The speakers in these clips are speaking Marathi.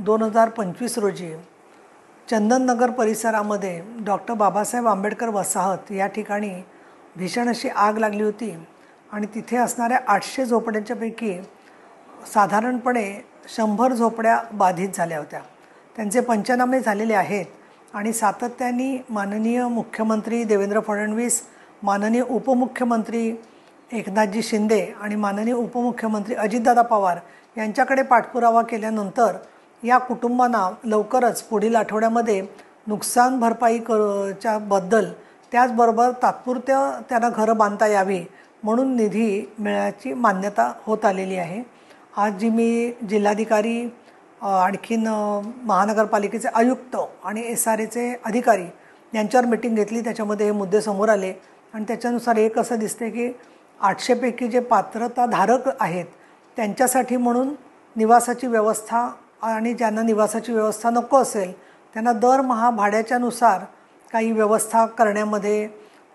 2025 रोजी चंदननगर परिसरामध्ये डॉक्टर बाबासाहेब आंबेडकर वसाहत या ठिकाणी भीषण अशी आग लागली होती आणि तिथे असणाऱ्या 800 झोपड्यांच्यापैकी साधारणपणे 100 झोपड्या बाधित झाल्या होत्या। त्यांचे पंचनामे झालेले आहेत आणि सातत्याने माननीय मुख्यमंत्री देवेंद्र फडणवीस, माननीय उपमुख्यमंत्री एकनाथजी शिंदे आणि माननीय उपमुख्यमंत्री अजितदादा पवार यांच्याकडे पाठपुरावा केल्यानंतर या कुटुंबांना लवकरच पुढील आठवड्यामध्ये नुकसान भरपाई च्या बद्दल त्याचबरोबर तात्पुरत्या त्यांना घरं बांधता यावी म्हणून निधी मिळण्याची मान्यता होत आलेली आहे। आज जी मी जिल्हाधिकारी आणखीन महानगरपालिकेचे आयुक्त आणि SRAचे अधिकारी यांच्यावर मीटिंग घेतली, त्याच्यामध्ये हे मुद्दे समोर आले आणि त्याच्यानुसार एक असं दिसते की 800 पैकी जे पात्रताधारक आहेत त्यांच्यासाठी म्हणून निवासाची व्यवस्था आणि ज्यांना निवासाची व्यवस्था नको असेल त्यांना दरमहा भाड्याच्यानुसार काही व्यवस्था करण्यामध्ये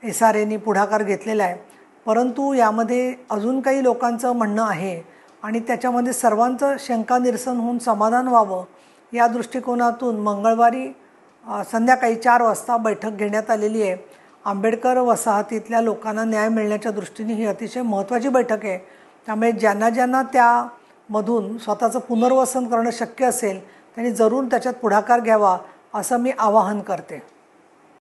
SRAने पुढाकार घेतलेला आहे। परंतु यामध्ये अजून काही लोकांचं म्हणणं आहे आणि त्याच्यामध्ये सर्वांचं शंका निरसन होऊन समाधान व्हावं या दृष्टिकोनातून मंगळवारी संध्याकाळी 4 वाजता बैठक घेण्यात आलेली आहे। आंबेडकर वसाहतीतल्या लोकांना न्याय मिळण्याच्या दृष्टीने ही अतिशय महत्त्वाची बैठक आहे। त्यामुळे ज्यांना त्यामधून स्वतःचं पुनर्वसन करणं शक्य असेल त्यांनी जरूर त्याच्यात पुढाकार घ्यावा असं मी आवाहन करते।